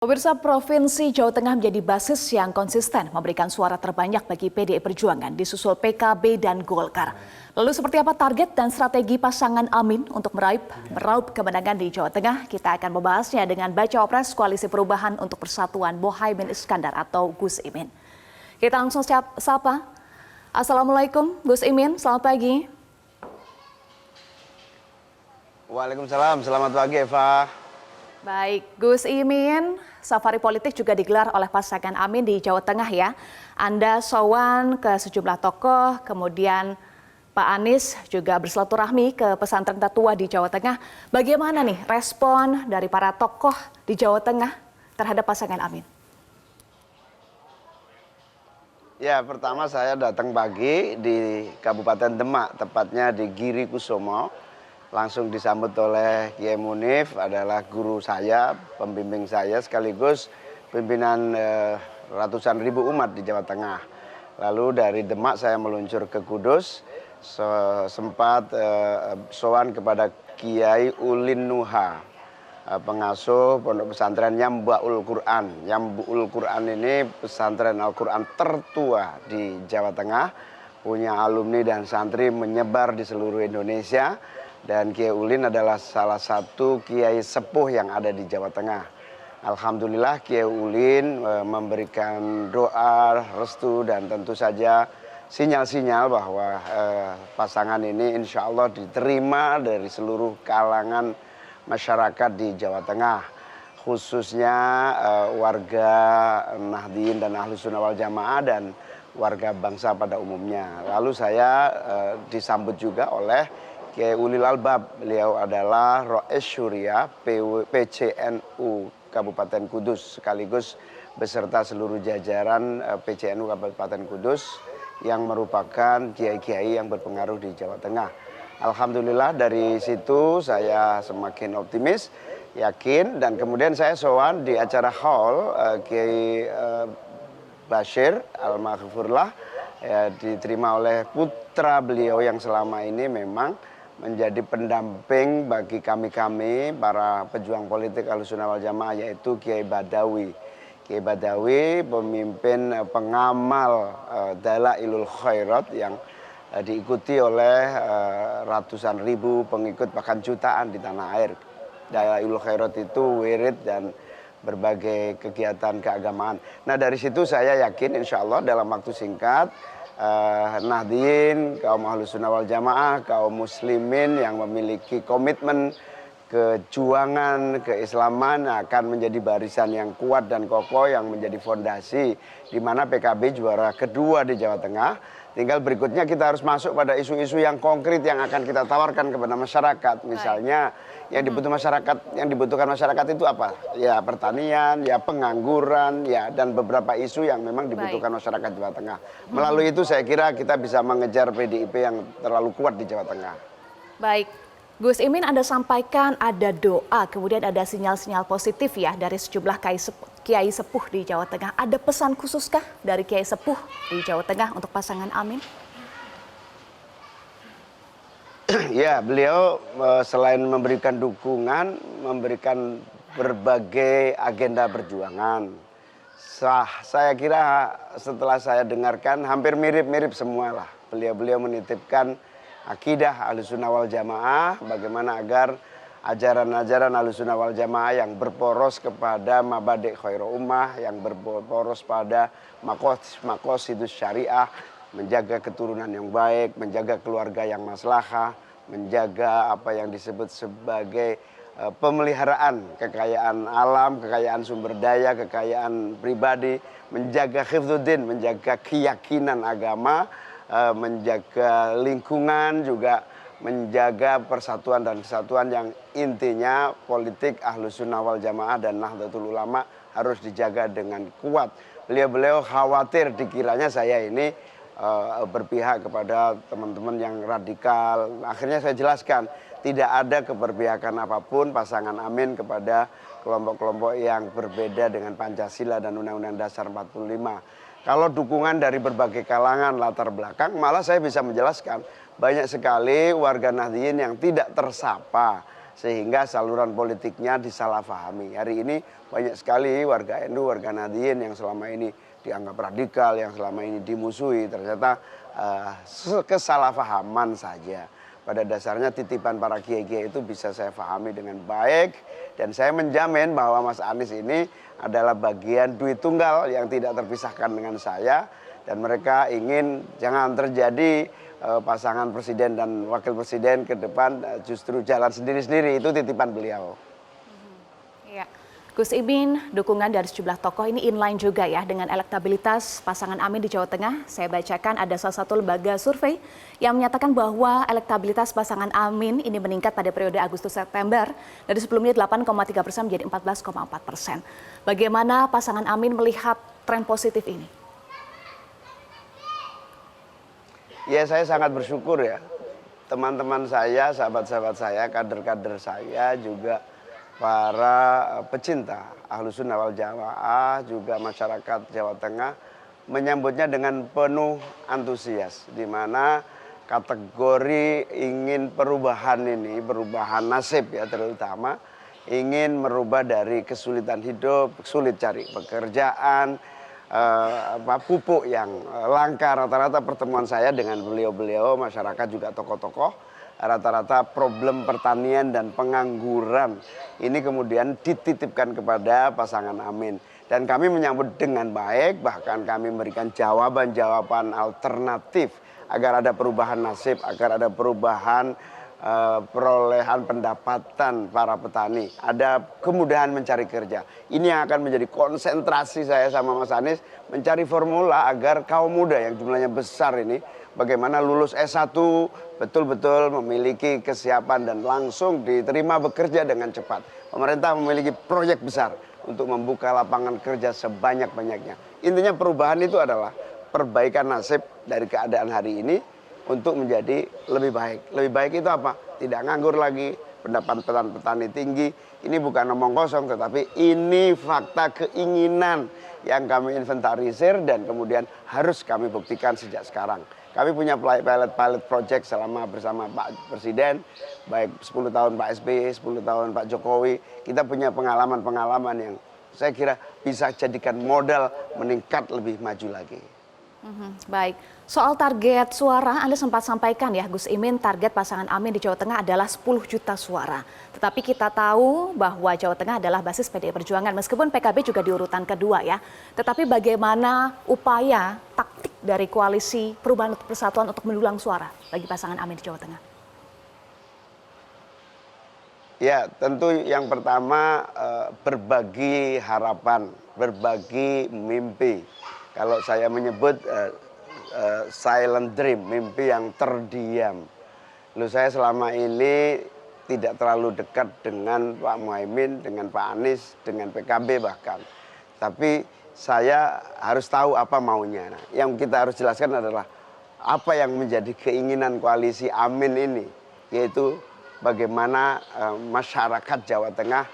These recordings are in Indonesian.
Pemirsa, Provinsi Jawa Tengah menjadi basis yang konsisten memberikan suara terbanyak bagi PDI Perjuangan disusul PKB dan Golkar. Lalu seperti apa target dan strategi pasangan Amin untuk meraup kemenangan di Jawa Tengah? Kita akan membahasnya dengan Bacawapres Koalisi Perubahan untuk Persatuan Mohaimin Iskandar atau Gus Imin. Kita langsung sapa. Assalamualaikum Gus Imin, selamat pagi. Waalaikumsalam, selamat pagi Eva. Baik, Gus Imin, safari politik juga digelar oleh pasangan Amin di Jawa Tengah ya. Anda sowan ke sejumlah tokoh, kemudian Pak Anies juga bersilaturahmi ke pesantren tertua di Jawa Tengah. Bagaimana nih respon dari para tokoh di Jawa Tengah terhadap pasangan Amin? Ya, pertama saya datang pagi di Kabupaten Demak, tepatnya di Giri Kusumo. Langsung disambut oleh Kiai Munif, adalah guru saya, pembimbing saya, sekaligus pimpinan ratusan ribu umat di Jawa Tengah. Lalu dari Demak saya meluncur ke Kudus, sempat sowan kepada Kiai Ulin Nuha, pengasuh pondok pesantren Nyambuul Quran. Nyambuul Quran ini pesantren Al-Quran tertua di Jawa Tengah, punya alumni dan santri menyebar di seluruh Indonesia. Dan Kiai Ulin adalah salah satu kiai sepuh yang ada di Jawa Tengah. Alhamdulillah Kiai Ulin memberikan doa, restu dan tentu saja sinyal-sinyal bahwa pasangan ini insya Allah diterima dari seluruh kalangan masyarakat di Jawa Tengah. Khususnya warga Nahdien dan Ahlus Sunnah wal Jamaah dan warga bangsa pada umumnya. Lalu saya disambut juga oleh Kiai Ulil Albab. Beliau adalah Rois Syuriah PCNU Kabupaten Kudus, sekaligus beserta seluruh jajaran PCNU Kabupaten Kudus yang merupakan kiai-kiai yang berpengaruh di Jawa Tengah. Alhamdulillah dari situ saya semakin optimis, yakin, dan kemudian saya sowan di acara haul Kiai Bashir Al-Maghfurlah, ya, diterima oleh putra beliau yang selama ini memang menjadi pendamping bagi kami para pejuang politik Ahlussunnah wal Jamaah, yaitu Kiai Badawi. Kiai Badawi pemimpin pengamal Dalailul Khairat yang diikuti oleh ratusan ribu pengikut, bahkan jutaan di tanah air. Dalailul Khairat itu wirid dan berbagai kegiatan keagamaan. Nah dari situ saya yakin insya Allah dalam waktu singkat Nahdien, kaum Ahlus Sunnah wal Jamaah, kaum muslimin yang memiliki komitmen kejuangan keislaman akan menjadi barisan yang kuat dan kokoh yang menjadi fondasi, di mana PKB juara kedua di Jawa Tengah. Tinggal berikutnya kita harus masuk pada isu-isu yang konkret yang akan kita tawarkan kepada masyarakat. Misalnya yang dibutuhkan masyarakat itu apa? Ya pertanian, ya pengangguran, ya dan beberapa isu yang memang dibutuhkan masyarakat Jawa Tengah. Melalui itu saya kira kita bisa mengejar PDIP yang terlalu kuat di Jawa Tengah. Baik, Gus Imin, Anda sampaikan ada doa, kemudian ada sinyal-sinyal positif ya dari sejumlah kiai sepuh di Jawa Tengah. Ada pesan khususkah dari kiai sepuh di Jawa Tengah untuk pasangan Amin? Ya, beliau selain memberikan dukungan, memberikan berbagai agenda perjuangan. Saya kira setelah saya dengarkan hampir mirip-mirip semualah. Beliau menitipkan akidah Ahlussunnah wal Jamaah, bagaimana agar ajaran-ajaran Ahlussunnah wal Jamaah yang berporos kepada mabadi' khairu ummah, yang berporos pada maqasidus syariah, menjaga keturunan yang baik, menjaga keluarga yang maslahah, menjaga apa yang disebut sebagai pemeliharaan kekayaan alam, kekayaan sumber daya, kekayaan pribadi, menjaga hifdzuddin, menjaga keyakinan agama, menjaga lingkungan, juga menjaga persatuan dan kesatuan yang intinya politik Ahlussunnah wal Jamaah dan Nahdlatul Ulama harus dijaga dengan kuat. Beliau khawatir dikiranya saya ini berpihak kepada teman-teman yang radikal. Akhirnya saya jelaskan, tidak ada keberpihakan apapun pasangan Amin kepada kelompok-kelompok yang berbeda dengan Pancasila dan Undang-Undang Dasar 45. Kalau dukungan dari berbagai kalangan latar belakang, malah saya bisa menjelaskan banyak sekali warga Nahdien yang tidak tersapa sehingga saluran politiknya disalahpahami. Hari ini banyak sekali warga NU, warga Nahdien yang selama ini dianggap radikal, yang selama ini dimusuhi, ternyata kesalahpahaman saja. Pada dasarnya titipan para kiai-kiai itu bisa saya pahami dengan baik, dan saya menjamin bahwa Mas Anies ini adalah bagian duit tunggal yang tidak terpisahkan dengan saya, dan mereka ingin jangan terjadi pasangan presiden dan wakil presiden ke depan justru jalan sendiri-sendiri. Itu titipan beliau. Iya. Gus Imin, dukungan dari sejumlah tokoh ini inline juga ya dengan elektabilitas pasangan Amin di Jawa Tengah. Saya bacakan ada salah satu lembaga survei yang menyatakan bahwa elektabilitas pasangan Amin ini meningkat pada periode Agustus-September dari sebelumnya 8,3% menjadi 14,4%. Bagaimana pasangan Amin melihat tren positif ini? Ya, saya sangat bersyukur ya. Teman-teman saya, sahabat-sahabat saya, kader-kader saya, juga para pecinta Ahlus Sunnah wal Jamaah, juga masyarakat Jawa Tengah menyambutnya dengan penuh antusias, di mana kategori ingin perubahan ini, perubahan nasib ya, terutama ingin merubah dari kesulitan hidup, sulit cari pekerjaan, pupuk yang langka. Rata-rata pertemuan saya dengan beliau-beliau, masyarakat juga tokoh-tokoh, rata-rata problem pertanian dan pengangguran ini kemudian dititipkan kepada pasangan Amin. Dan kami menyambut dengan baik, bahkan kami memberikan jawaban-jawaban alternatif agar ada perubahan nasib, agar ada perubahan perolehan pendapatan para petani, ada kemudahan mencari kerja. Ini yang akan menjadi konsentrasi saya sama Mas Anies, mencari formula agar kaum muda yang jumlahnya besar ini bagaimana lulus S1 betul-betul memiliki kesiapan dan langsung diterima bekerja dengan cepat. Pemerintah memiliki proyek besar untuk membuka lapangan kerja sebanyak-banyaknya. Intinya perubahan itu adalah perbaikan nasib dari keadaan hari ini untuk menjadi lebih baik. Lebih baik itu apa? Tidak nganggur lagi, pendapatan petani tinggi. Ini bukan omong kosong, tetapi ini fakta keinginan yang kami inventarisir dan kemudian harus kami buktikan sejak sekarang. Kami punya pilot project selama bersama Pak Presiden, baik 10 tahun Pak SBY, 10 tahun Pak Jokowi. Kita punya pengalaman-pengalaman yang saya kira bisa jadikan modal meningkat lebih maju lagi. Baik, soal target suara Anda sempat sampaikan ya Gus Imin, target pasangan Amin di Jawa Tengah adalah 10 juta suara. Tetapi kita tahu bahwa Jawa Tengah adalah basis PDI Perjuangan, meskipun PKB juga di urutan kedua ya. Tetapi bagaimana upaya taktik dari koalisi Perubahan untuk Persatuan untuk mendulang suara bagi pasangan Amin di Jawa Tengah? Ya, tentu yang pertama berbagi harapan, berbagi mimpi. Kalau saya menyebut silent dream, mimpi yang terdiam. Lalu saya selama ini tidak terlalu dekat dengan Pak Muhaimin, dengan Pak Anies, dengan PKB bahkan. Tapi saya harus tahu apa maunya. Nah, yang kita harus jelaskan adalah apa yang menjadi keinginan koalisi Amin ini, yaitu bagaimana masyarakat Jawa Tengah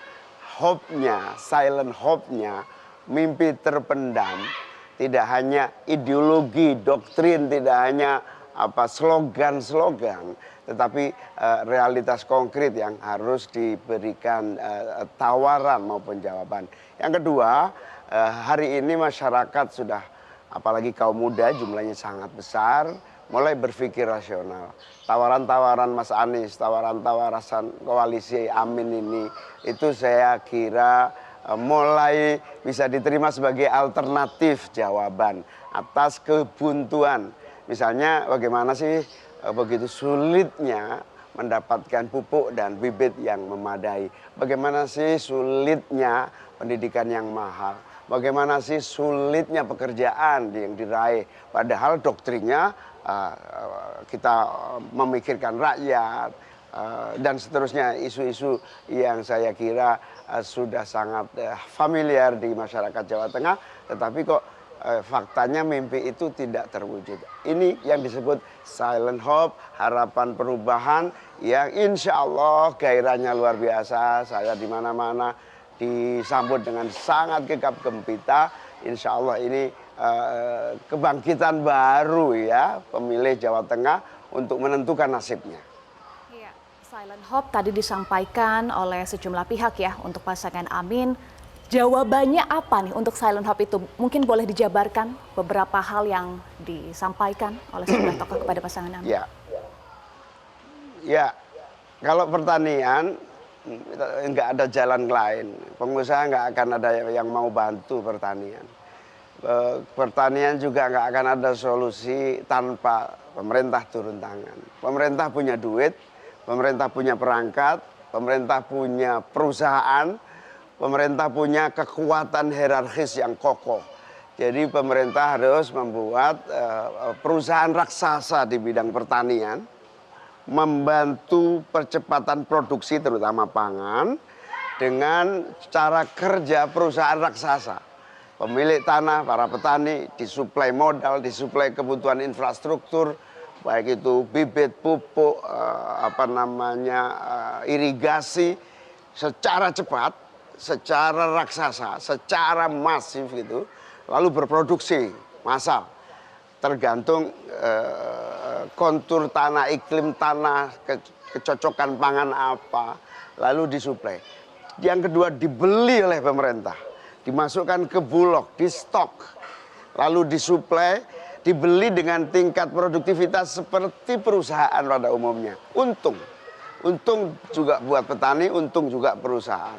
hope-nya, silent hope-nya, mimpi terpendam, tidak hanya ideologi, doktrin, tidak hanya slogan-slogan, tetapi realitas konkret yang harus diberikan tawaran maupun jawaban. Yang kedua, hari ini masyarakat sudah, apalagi kaum muda jumlahnya sangat besar, mulai berpikir rasional. Tawaran-tawaran Mas Anies, tawaran-tawaran koalisi Amin ini, itu saya kira mulai bisa diterima sebagai alternatif jawaban atas kebuntuan. Misalnya bagaimana sih begitu sulitnya mendapatkan pupuk dan bibit yang memadai. Bagaimana sih sulitnya pendidikan yang mahal. Bagaimana sih sulitnya pekerjaan yang diraih. Padahal doktrinnya kita memikirkan rakyat, dan seterusnya, isu-isu yang saya kira sudah sangat familiar di masyarakat Jawa Tengah, tetapi kok faktanya mimpi itu tidak terwujud. Ini yang disebut silent hope, harapan perubahan yang insya Allah gairahnya luar biasa. Saya di mana-mana disambut dengan sangat gegap gempita. Insya Allah ini kebangkitan baru ya pemilih Jawa Tengah untuk menentukan nasibnya. Silent Hope tadi disampaikan oleh sejumlah pihak ya untuk pasangan Amin. Jawabannya apa nih untuk Silent Hope itu? Mungkin boleh dijabarkan beberapa hal yang disampaikan oleh sejumlah tokoh kepada pasangan Amin. Ya, kalau pertanian nggak ada jalan lain. Pengusaha nggak akan ada yang mau bantu pertanian. Pertanian juga nggak akan ada solusi tanpa pemerintah turun tangan. Pemerintah punya duit, pemerintah punya perangkat, pemerintah punya perusahaan, pemerintah punya kekuatan hierarkis yang kokoh. Jadi pemerintah harus membuat perusahaan raksasa di bidang pertanian, membantu percepatan produksi terutama pangan dengan cara kerja perusahaan raksasa. Pemilik tanah, para petani disuplai modal, disuplai kebutuhan infrastruktur, baik itu bibit, pupuk, irigasi secara cepat, secara raksasa, secara masif gitu, lalu berproduksi massal. Tergantung kontur tanah, iklim tanah, kecocokan pangan apa, lalu disuplai. Yang kedua dibeli oleh pemerintah, dimasukkan ke bulog, di stok, lalu disuplai, dibeli dengan tingkat produktivitas seperti perusahaan pada umumnya. Untung juga buat petani, untung juga perusahaan.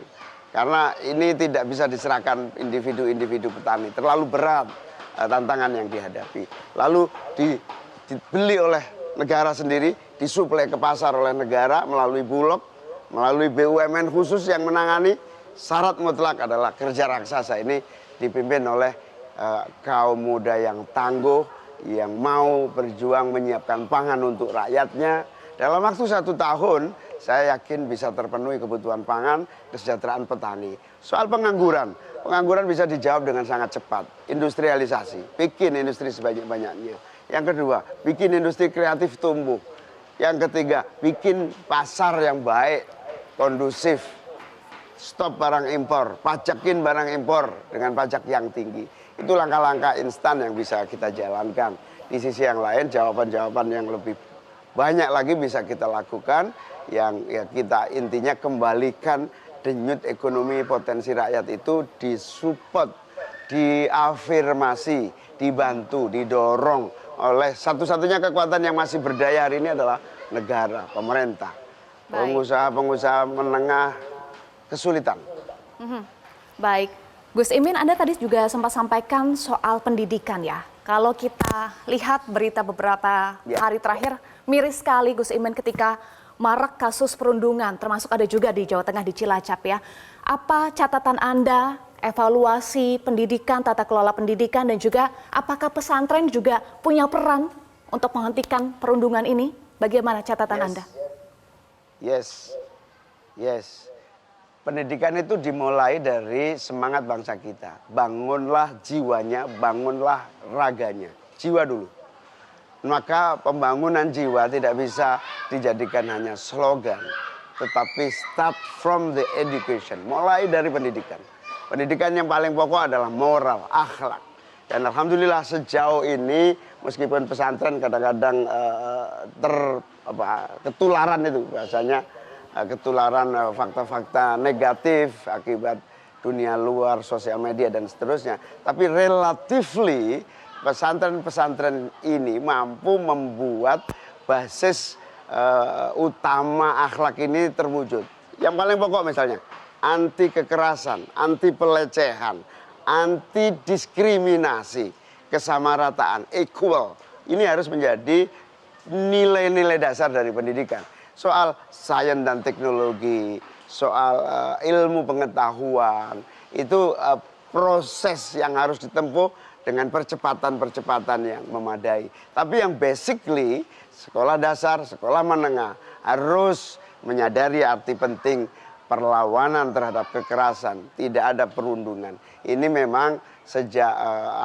Karena ini tidak bisa diserahkan individu-individu petani, terlalu berat tantangan yang dihadapi. Lalu dibeli oleh negara sendiri, disuplai ke pasar oleh negara melalui bulog, melalui BUMN khusus yang menangani. Syarat mutlak adalah kerja raksasa ini dipimpin oleh kaum muda yang tangguh, yang mau berjuang menyiapkan pangan untuk rakyatnya. Dalam waktu 1 tahun, saya yakin bisa terpenuhi kebutuhan pangan, kesejahteraan petani. Soal pengangguran bisa dijawab dengan sangat cepat. Industrialisasi, bikin industri sebanyak-banyaknya. Yang kedua, bikin industri kreatif tumbuh. Yang ketiga, bikin pasar yang baik, kondusif. Stop barang impor, pajakin barang impor dengan pajak yang tinggi. Itu langkah-langkah instan yang bisa kita jalankan. Di sisi yang lain, jawaban-jawaban yang lebih banyak lagi bisa kita lakukan, yang ya kita intinya kembalikan denyut ekonomi potensi rakyat itu disupport, diafirmasi, dibantu, didorong oleh satu-satunya kekuatan yang masih berdaya hari ini adalah negara, pemerintah. Pengusaha-pengusaha menengah kesulitan. Baik, Gus Imin, Anda tadi juga sempat sampaikan soal pendidikan ya. Kalau kita lihat berita beberapa hari terakhir, miris sekali Gus Imin ketika marak kasus perundungan, termasuk ada juga di Jawa Tengah di Cilacap ya. Apa catatan Anda, evaluasi pendidikan, tata kelola pendidikan, dan juga apakah pesantren juga punya peran untuk menghentikan perundungan ini? Bagaimana catatan Anda? Yes. Pendidikan itu dimulai dari semangat bangsa kita. Bangunlah jiwanya, bangunlah raganya. Jiwa dulu. Maka pembangunan jiwa tidak bisa dijadikan hanya slogan, tetapi start from the education. Mulai dari pendidikan. Pendidikan yang paling pokok adalah moral, akhlak. Dan alhamdulillah sejauh ini meskipun pesantren kadang-kadang ketularan itu bahasanya, ketularan fakta-fakta negatif akibat dunia luar, sosial media dan seterusnya. Tapi relatively pesantren-pesantren ini mampu membuat basis utama akhlak ini terwujud. Yang paling pokok misalnya anti kekerasan, anti pelecehan, anti diskriminasi, kesamarataan, equal. Ini harus menjadi nilai-nilai dasar dari pendidikan. Soal sains dan teknologi, soal ilmu pengetahuan, itu proses yang harus ditempuh dengan percepatan-percepatan yang memadai. Tapi yang basically, sekolah dasar, sekolah menengah harus menyadari arti penting perlawanan terhadap kekerasan, tidak ada perundungan. Ini memang sejak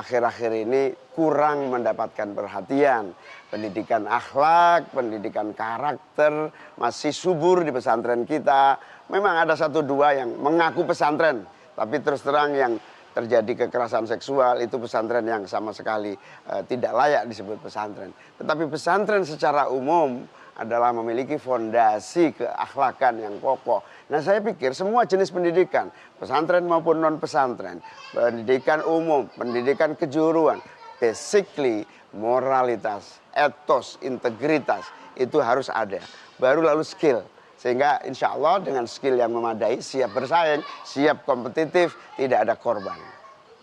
akhir-akhir ini kurang mendapatkan perhatian. Pendidikan akhlak, pendidikan karakter masih subur di pesantren kita. Memang ada 1-2 yang mengaku pesantren, tapi terus terang yang terjadi kekerasan seksual itu pesantren yang sama sekali tidak layak disebut pesantren. Tetapi pesantren secara umum adalah memiliki fondasi keakhlakan yang kokoh. Nah, saya pikir semua jenis pendidikan, pesantren maupun non pesantren, pendidikan umum, pendidikan kejuruan, basically moralitas, etos, integritas itu harus ada. Baru lalu skill. Sehingga insya Allah dengan skill yang memadai, siap bersaing, siap kompetitif, tidak ada korban.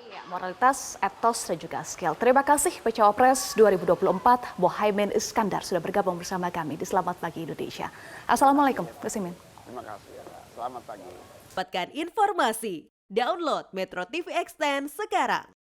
Ya, moralitas, etos, dan juga skill. Terima kasih Bacawa Pres 2024, Mohaimin Iskandar sudah bergabung bersama kami di Selamat Pagi Indonesia. Assalamualaikum, Gus Imin. Terima kasih. Selamat pagi. Dapatkan informasi, download Metro TV Extend sekarang.